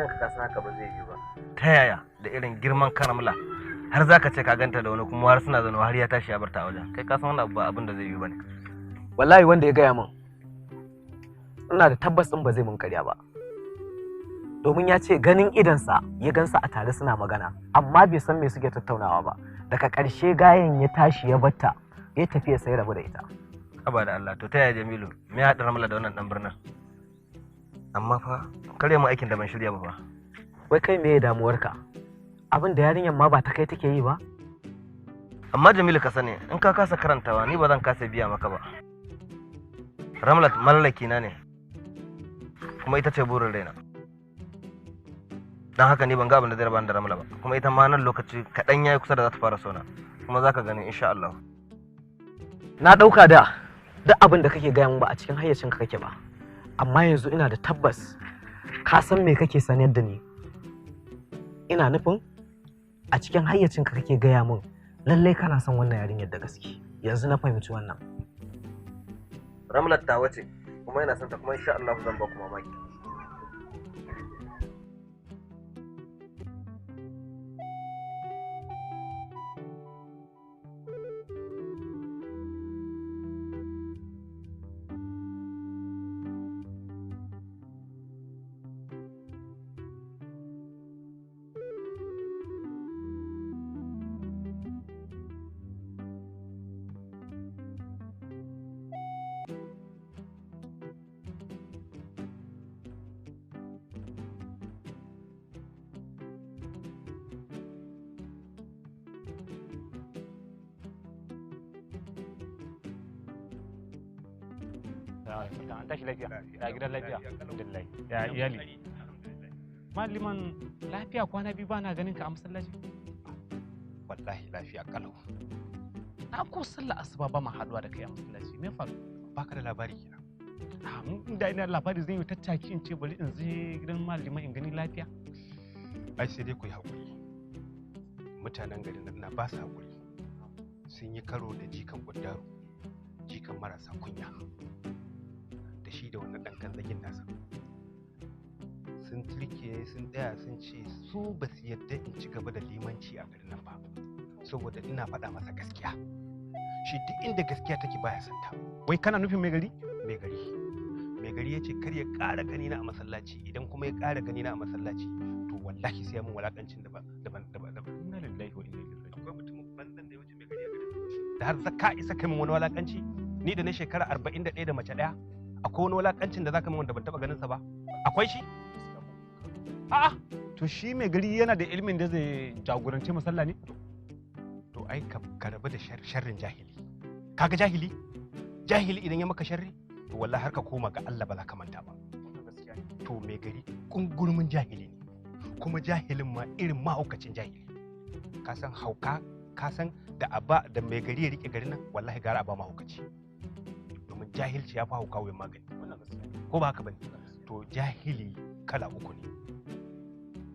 kanka ka san haka ba zai yi ba. Ta yaya da irin girman karamla har zaka ce ka ganta da wani kuma har suna zaune har ya tashi ya bar ta wajen. Kai ka san wannan ba abin da zai yi bane. Wallahi wanda ya gaya min ina da tabbas din ba zai mun karya ba. Domin ya ce ganin idansa ya gansa a tare suna magana amma bai san me suke tattaunawa ba. Daga ƙarshe gayen ya tashi ya batta ya tafi ya sai rabu da ita. Haba da Allah to ta yaya Jamilu me ya haɗa Ramla da wannan dan birnin? Amma fa kare mu aikin da ban shirya ba fa. Wai kai me ya damuwarka? Abin da yarinyar ma ba ta kai take yi ba? Amma Jamilu ka sani in ka kasa karantawa ni ba zan kasa biya maka ba. Ramla mallaki na ne kuma ita ce burin raina. Dan haka ni ban ga abin da zai raba da Ramla ba kuma ita ma nan lokaci kaɗan yayi kusa da za ta fara sona kuma za ka gani insha Allah. Na ɗauka da duk abin da kake gaya min ba a cikin hayyacinka kake ba amma yanzu ina da tabbas ka san me kake sanar da ni. Ina nufin a cikin hayyacinka kake gaya min lallai kana son wannan yarinyar da gaske. Yanzu na fahimci wannan. Ramlat ta wace kuma ina son ta kuma insha Allah zan ba ku mamaki. An tashi lafiya, ya gidan lafiya, alhamdulillah, ya iyali. Maliman lafiya kwana biyu bana ganin ka a masallaci? Wallahi lafiya kalau. Na ko sallah asuba ba ma haduwa da kai a masallaci, me faru? Baka da labari kenan. Da ina labari zan yi tattaki in ce bari in je gidan maliman in gani lafiya. Ai sai dai ku yi haƙuri. Mutanen garin nan na ba su haƙuri. Sun yi karo da jikan guddaro, jikan marasa kunya. Shi da wannan ɗan kanzagin nasa sun turke sun tsaya sun ce su ba su yadda in ci gaba da limanci a garin nan ba saboda ina faɗa masa gaskiya shi duk inda gaskiya take baya santa. Wai kana nufin mai gari? Mai gari ya ce kar ya ƙara gani na a masallaci idan kuma ya ƙara gani na a masallaci to wallahi sai mun walakancin daban. Inna lillahi wa inna ilaihi raji'un. Akwai mutumin banzan da ya wuce mai gari a garin da har zaka isa kai min wani walakanci ni da na shekara 41 da mace ɗaya. Akwai wani walakancin da zaka min wanda ban taba ganin sa ba? Akwai shi? A'a, to shi mai gari yana da ilimin da zai jagoranci masalla ne? To ai ka rabu da sharrin jahili. Kaga jahili? Jahili idan ya maka sharri, to wallahi har ka koma ga Allah ba za ka manta ba. To mai gari kungurmin jahili ne. Kuma jahilin ma irin mahaukacin jahili. Ka san hauka, ka san da mai gari ya rike garin nan wallahi gara a ba mahaukaci. Jahilci ya fi hauka wuyan magani ko ba haka bane? To jahili kala uku ne,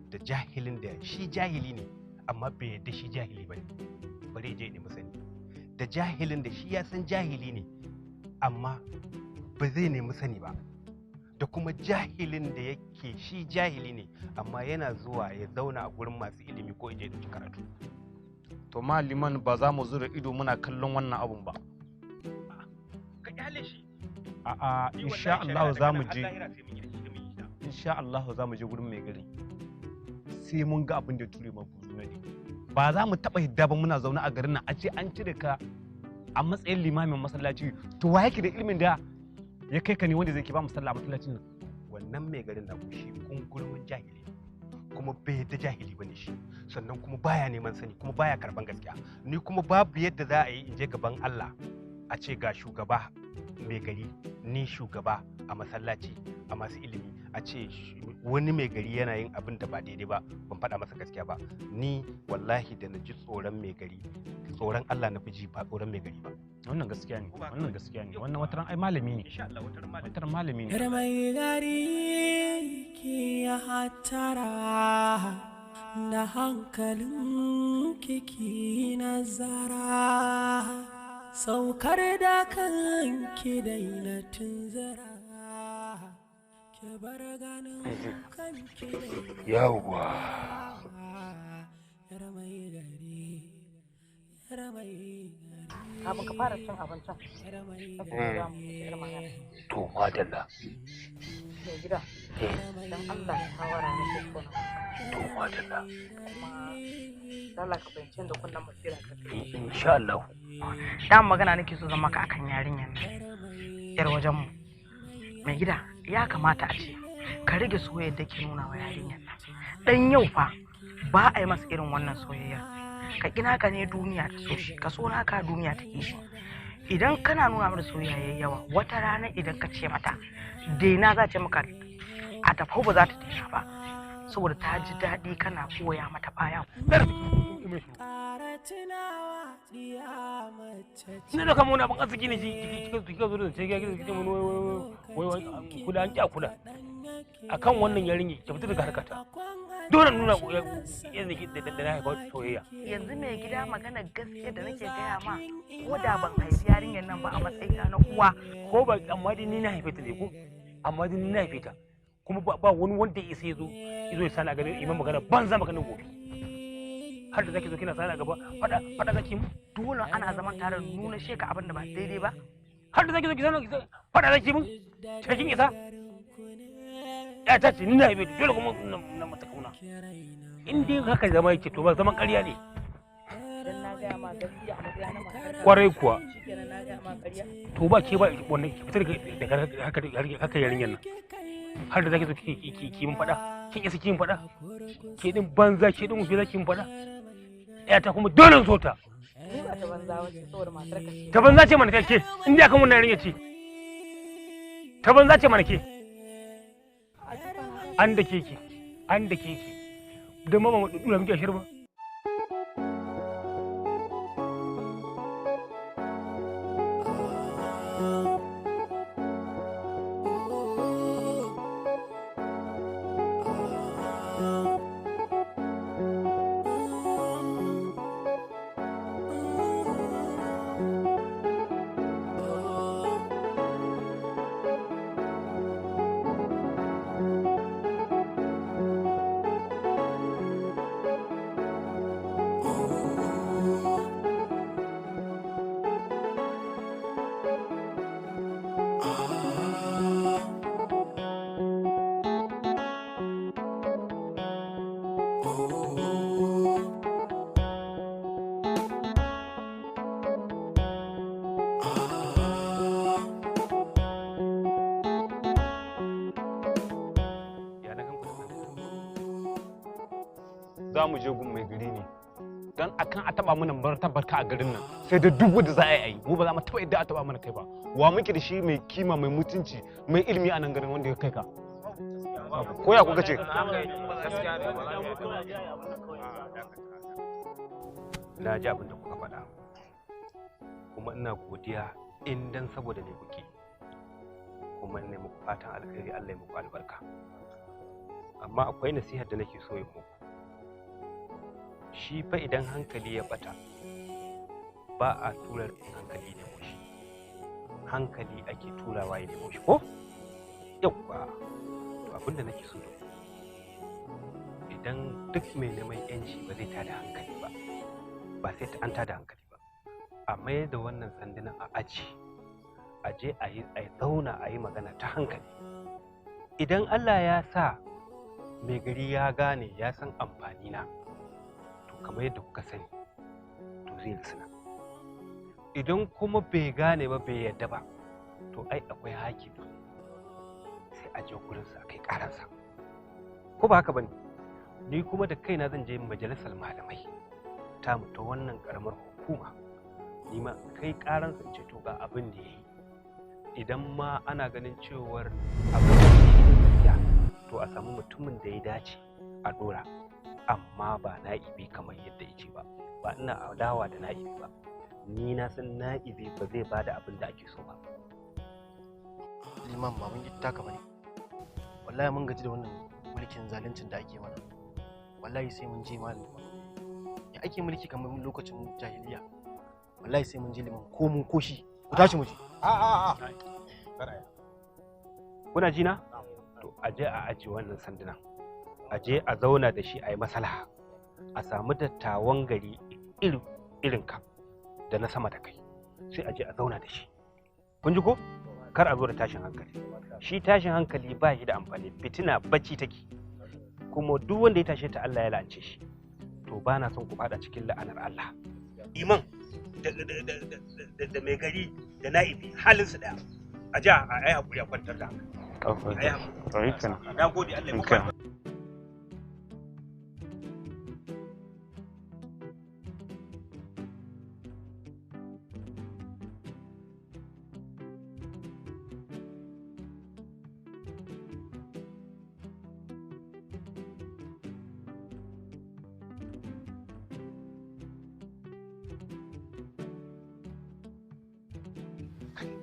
da jahilin da shi jahili ne amma bai yadda shi jahili bane bari je ne musani, da jahilin da shi ya san jahili ne amma ba zai nemi sani ba, da kuma jahilin da yake shi jahili ne amma yana zuwa ya zauna a gurin masu ilimi ko je dauki karatu. To maliman ba za mu zura ido muna kallon wannan abun ba. A'a, insha Allah za mu je. Insha Allah za mu je gurin mai gari. Sai mun ga abin da ture ma buzu na ne. Ba za mu taba hidda ba muna zaune a garin nan a ce an cire ka a matsayin limamin masallaci. To wa yake da ilimin da ya kai ka ne wanda zai ke ba mu sallah a masallacin nan? Wannan mai garin na shi kungurmin jahili kuma bai yadda jahili bane shi, sannan kuma baya neman sani kuma baya karban gaskiya. Ni kuma babu yadda za a yi in je gaban Allah a ce ga shugaba mai gari, ni shugaba a masallaci a masu ilimi, a ce wani mai gari yana yin abin da ba daidai ba ban faɗa masa gaskiya ba. Ni wallahi da na ji tsoron mai gari, tsoron Allah na fi ji ba tsoron mai gari ba. Wannan gaskiya ne, wannan gaskiya ne, wannan wataran ai malami ne. Insha Allah wataran malami ne. Yar mai gari ki ya hatara da hankalin kiki nazara, saukar da kanki daina tunzara, Yawwa. Kafin ka fara cin abincin. To madalla. Mai gida, don Allah shawara ne ke so na. To madalla. Allah ka fahimci da kunnan basira ka. Insha Allah. Dan magana nake so zan maka akan yarinyar nan. Yar wajenmu. Mai gida, ya kamata a ce ka rage soyayyar da ke nuna wa yarinyar nan. Dan yau fa ba a yi masa irin wannan soyayya. Ka kina ka ne duniya ta so shi, ka so naka duniya ta ki shi. Idan kana nuna mata soyayya yawa, wata rana idan ka ce mata daina za ce maka a tafi ba za ta daina ba. Saboda ta ji daɗi kana koya mata baya. Ni da kama wani abin arziki ne kika zo da ce kika mun wai kuda an kya kuda akan wannan yarinya ki fita daga harkata dole nuna yanzu da na haifa soyayya. Yanzu mai gida magana gaskiya da nake gaya ma, ko da ban haifi yarinyar nan ba a matsayina na uwa. Ko ba amma dai ni na haife ta ne ko amma dai ni na haife ta kuma ba wani wanda ya sai zo ya sana ganin imam magana ban za maganin gobe har da zaki zo kina sana gaba fada zaki mu Dole ana zaman tare nuna sheka abin da ba daidai ba. har da zaki zo ki sana fada zaki mun cikin isa ya ta ce ni na haife ta dole kuma na mata kauna in dai haka zama yake to ba zaman ƙarya ne. Dan na gaya ma gaskiya a matsayina na matar Kwarai kuwa shikenan na gaya ma ƙarya. to ba ke ba wannan ki fita daga haka yarinyar nan har da zaki zo ki mun fada kin isa kin fada ke din banza ke din wuce zaki mun fada ya ta kuma dole so ta Ni ba ta banza wace saboda matar ka ce. ta banza ce mana ke in dai akan wannan yarinya ce ta banza ce mana ke an da ke da mama mu dura muke shirba za mu je gun mai gari ne don akan a taba mana martabar ka a garin nan sai da duk wanda za a yi mu ba za mu taba yadda a taba mana kai ba wa muke da shi mai kima mai mutunci mai ilimi a nan garin wanda ya kai ka ko ya kuka ce na ji abin da kuka faɗa kuma ina godiya in dan saboda ne kuke kuma ina muku fatan alkhairi Allah ya muku albarka amma akwai nasihar da nake so yi muku shi fa idan hankali ya bata ba a tura hankali ne shi hankali ake turawa ya nemo shi ko yauwa to abinda nake so da idan duk mai neman yanci ba zai tada hankali ba sai ta an tada hankali ba a mayar da wannan sandunan a aji a je a yi zauna a yi magana ta hankali idan Allah ya sa mai gari ya gane ya san amfani na kamar yadda kuka sani to zai suna idan kuma bai gane ba bai yadda ba to ai akwai hakimi sai a je gurinsa kai karansa ko ba haka bane ni kuma da kaina zan je majalisar malamai ta ta wannan karamar hukuma ni ma kai karansa in ce to ga abin da yayi idan ma ana ganin cewar abin da gaskiya to a samu mutumin da ya dace a dora amma ba na'ibi kamar yadda yake ba ina adawa da na'ibi ba ni na san na'ibi ba zai bada abin da ake so ba liman ba mun gitta ka bane wallahi mun gaji da wannan mulkin zaluncin da ake mana wallahi sai mun je malam ya ake mulki kamar lokacin jahiliya wallahi sai mun je liman ko mun koshi ku tashi mu je kuna ji na to aje a aji wannan sanduna, aje a zauna da shi a yi maslaha, a samu dattawan gari irin ka da na sama da kai, sai aje a zauna da shi. Kun ji ko? Kar a zo da tashin hankali. Shi tashin hankali ba shi da amfani, fitina bacci take, kuma duk wanda ya tashe ta Allah ya la'ance shi. To ba na son ku fada cikin la'anar Allah. Iman da mai gari da na'ibi halinsu daya. A ja a yi haƙuri a kwantar da hankali. A yi haƙuri. Na gode Allah ya muku.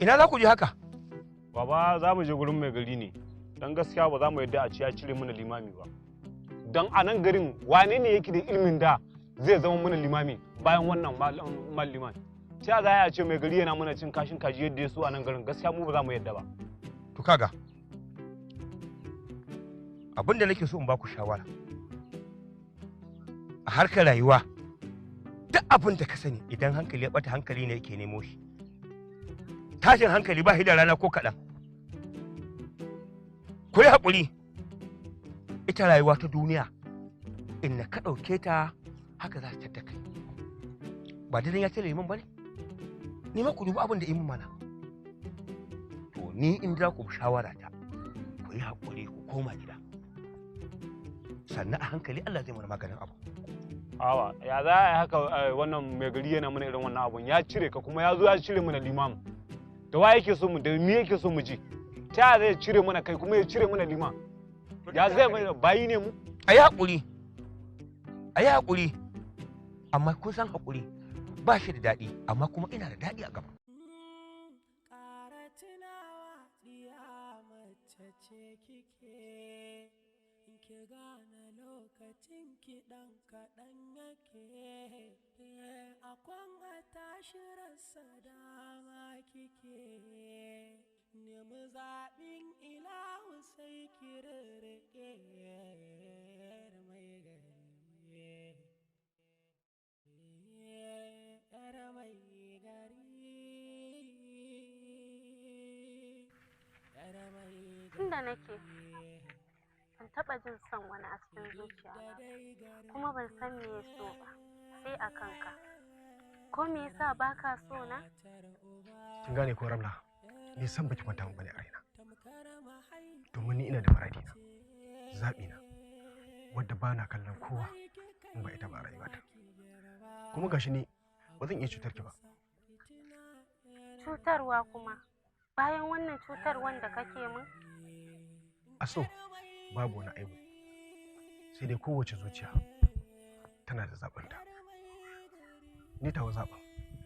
Ina za ku je haka? Baba za mu je gurin mai gari ne. Dan gaskiya ba za mu yadda a ci ya cire mana limami ba. Dan a nan garin wane ne yake da ilimin da zai zama mana limami bayan wannan liman? Ta za a ce mai gari yana mana cin kashin kaji yadda ya so a nan garin, gaskiya mu ba za mu yadda ba. To kaga, abin da nake so in ba ku shawara. A harkar rayuwa, duk abin da ka sani idan hankali ya ɓata hankali ne yake nemo shi. Tashin hankali ba shi da rana ko kaɗan. Ku yi haƙuri, ita rayuwa ta duniya, inda ka ɗauke ta haka za ta kai. Ba dai ya tare min ba ne? Ni ma ku dubi abin da imin mana. To ni in za ku shawara ta, ku yi haƙuri ku koma gida. Sannan a hankali Allah zai mana maganin abu. Awa, ya za a yi haka wannan mai gari yana mana irin wannan abun, ya cire ka kuma ya zo ya cire mana limamu. Da wa yake so mu, da me yake so mu ji? Ta zai cire mana kai kuma ya cire mana liman? Ya zai mai bayi ne mu? A yi haƙuri, a yi haƙuri, amma kun san haƙuri ba shi da daɗi, amma kuma ina da daɗi a gaba. Ki gane lokacin ki ɗan kaɗan yake, akwan a tashirarsa dama kike, nemi zaɓin ilahu sai ki rirriƙe mai gari. Yar mai gari. Tunda nake ban taɓa jin son wani a cikin zuciya kuma ban san me ya so ba sai a kanka. Ko me yasa baka so na? Kin gane ko Ramla, ni san baki kwanta mun bane a raina. Domin ni ina da muradina, zaɓina, wadda ba na kallon kowa in ba ita ba a rayuwata. Kuma gashi ni ba zan iya cutar ki ba. Cutarwa kuma? Bayan wannan cutarwan da kake min? A so babu wani aibu, sai dai kowace zuciya tana da zaɓanta. Ni tawa zaɓen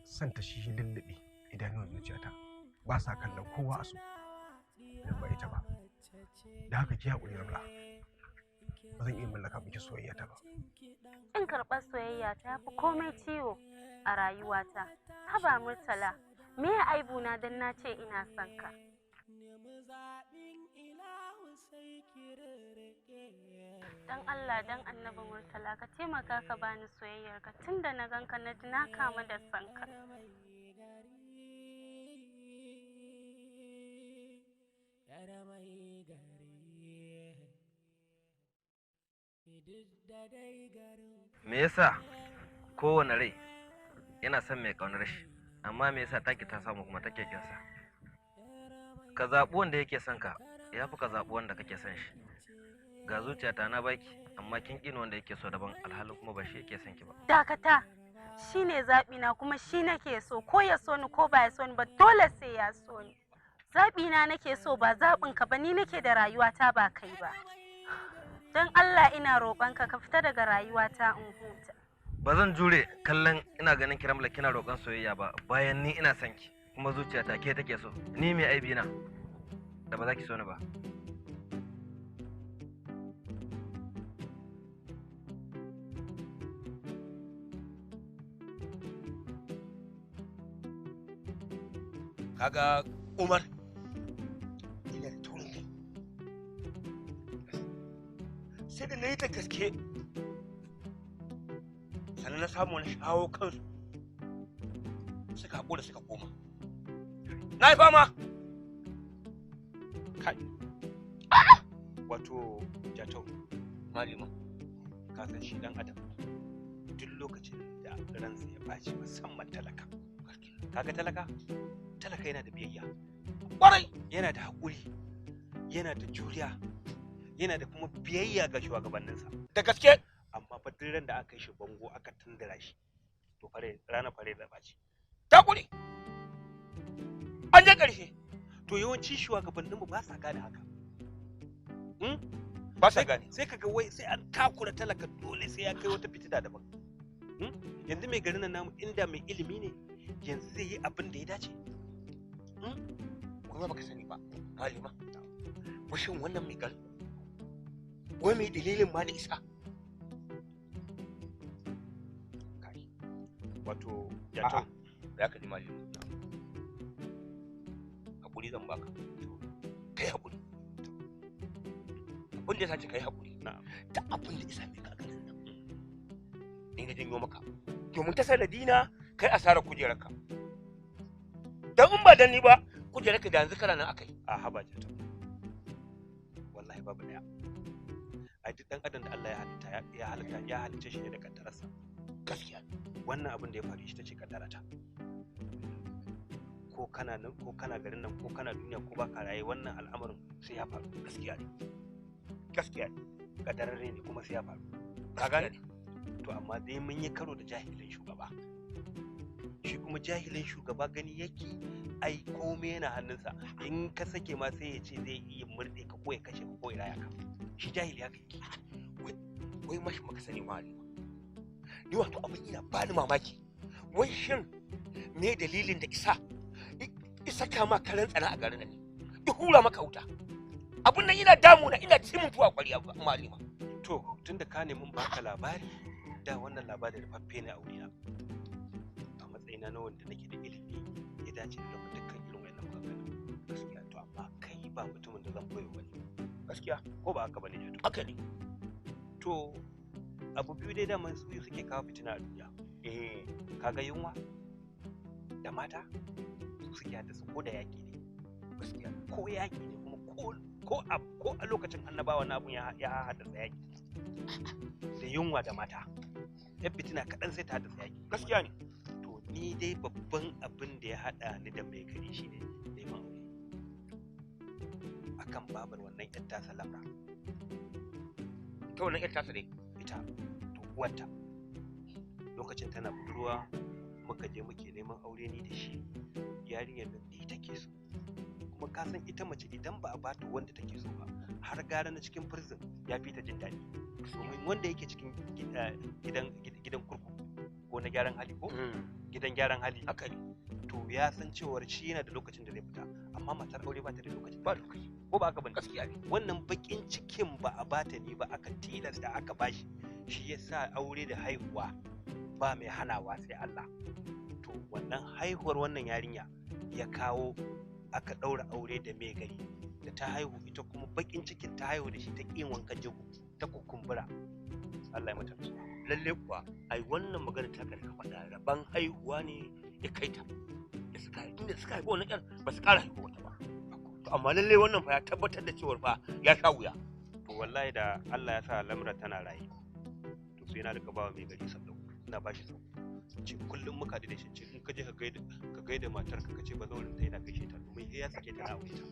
san ta shi lullube idanuwan zuciyata ba sa kallon kowa a so idan ba ita ba. Da haka ki haƙuri Ramla, ba zan iya mallaka miki soyayya ta ba. In karɓar soyayya ta fi komai ciwo a rayuwata. Haba Murtala, me ya aibu na dan na ce ina son ka? Dan Allah dan Annabi Murtala ka taimaka ka bani soyayyar ka, tunda na ganka na ji na kama da son ka. Me yasa kowane rai yana son mai ƙaunar shi, amma me yasa take ta samu kuma take kinsa? Ka zaɓi wanda yake son ka, ya fi ka zaɓi wanda kake son shi. Ga zuciyata na baki, amma kin ƙini wanda yake so daban, alhalin kuma ba shi yake son ki ba. Dakata, shi ne zaɓina kuma shi nake so, ko ya so ni ko ba ya so ni ba, dole sai ya so ni. Zaɓina nake so ba zaɓinka ba, ni nake da rayuwata ba kai ba. Don Allah ina roƙonka ka fita daga rayuwata in huta. Ba zan jure kallon ina ganin Ramla kina roƙon soyayya ba, bayan ni ina son ki kuma zuciyata ke take so. Ni mai aibi na da ba za ki so ni ba. Kaga Umar, ina da taurin kai. na yi da gaske sannan na samu na shawo kansu suka haƙura suka koma. Na yi fama. Kai. Wato Jatau. Malima. Ka san shi dan adam duk lokacin da ransa ya ɓaci musamman talaka. Kaga talaka? Talaka yana da biyayya. Ƙwarai. Yana da haƙuri. Yana da juriya. Yana da kuma biyayya ga shugabanninsa. Da gaske. Amma fa duk ran da aka yi shi bango aka tundura shi to ranar fare da ɓaci. Ta ƙure. An je ƙarshe. To yawanci shugabanninmu ba sa gane haka. Ba sa gane. Sai kaga wai sai an takura talaka dole sai ya kai wata fitina daban. Yanzu mai garin nan namu inda mai ilimi ne yanzu zai yi abin da ya dace. Kuma baka sani ba, Malima. Washin wannan mai garin wai mai dalilin ma da isa. Wato Jatau. Ya ka ji Malima. Hakuri zan baka. Kai hakuri. Abin da ya sace kai hakuri. Da abin da isa mai kagarin nan. Ni na janyo maka. Domin ta sanadina kai asarar kujerarka. Dan in ba dan ni ba kujerarka da yanzu kana nan akai. A haba Jatau. Wallahi babu daya. Ai duk dan adam da Allah ya halitta shi ne da kaddararsa. Gaskiya. Wannan abin da ya faru shi tace kaddarata. Ko kana nan ko kana garin nan ko kana duniya ko baka raye wannan al'amarin sai ya faru. Gaskiya ne. Gaskiya ne. Kaddararre ne kuma sai ya faru. Ka gane? To amma dai mun yi karo da jahilin shugaba. Shi kuma jahilin shugaba gani yake ai komai yana hannunsa in ka sake ma sai ya ce zai iya murde ka ko ya kashe ka ko ya raya ka. Shi jahili haka yake. Wai mashi maka sani Malima. Ni wato abin ina bani mamaki. Wai shin me dalilin da isa kama karen tsana a garin nan ne? Ya hura maka wuta. Abun nan ina damuna ina cimin tuwa ƙwarya Malima. To tunda ka nemi baka labari da wannan labarin rufaffe ne a wurina. A matsayina na wanda nake da ilimi ya dace da rabu dukkan irin wayannan maganganu. Gaskiya to amma kai ba mutumin da zan koyo bane. Gaskiya ko ba haka bane Jatau? Haka ne. To abu biyu dai daman su suke kawo fitina a duniya. Kaga yunwa da mata su suke haddasa ko da yaƙi ne. Gaskiya ko yaƙi ne kuma ko a lokacin annabawa na abun ya haddasa yaƙi. Da yunwa da mata. Yan fitina kaɗan sai ta haddasa yaƙi. Gaskiya ne. To ni dai babban abin da ya haɗa ni da mai gari shine neman aure. Akan babar wannan ƴar tasa lamra. Ta wannan ƴar tasa dai. Ita to uwarta lokacin tana budurwa muka je muke neman aure ni da shi yarinyar da ni take so kuma ka san ita mace idan ba a bata wanda take so ba har gara na cikin prison ya fi ta jin daɗi domin wanda yake cikin gidan kurkuku ko na gyaran hali ko gidan gyaran hali haka ne to ya san cewar shi yana da lokacin da zai fita amma matar aure ba ta da lokacin ba lokaci ko ba aka bane gaskiya ne wannan bakin cikin ba a bata ni ba aka tilasta aka bashi shi yasa aure da haihuwa ba mai hanawa sai Allah to wannan haihuwar wannan yarinya ya kawo aka ɗaura aure da mai gari da ta haihu ita kuma bakin cikin ta haihu da shi ta ƙin wankan jego ta kukumbura Allah ya mata lalle kuwa ai wannan magana ta karka faɗa rabban haihuwa ne ya kai ta da suka haihu wannan ƴar ba su ƙara haihuwa wata ba to amma lalle wannan fa ya tabbatar da cewa fa ya sha wuya to wallahi da Allah ya sa lamura tana raye to sai na rika bawa mai gari sadau ina bashi sau ce kullum muka da shi ce in ka je ka gaida matar ka ce ba zaurin ta yana gaishe ta domin ya sake ta na aure ta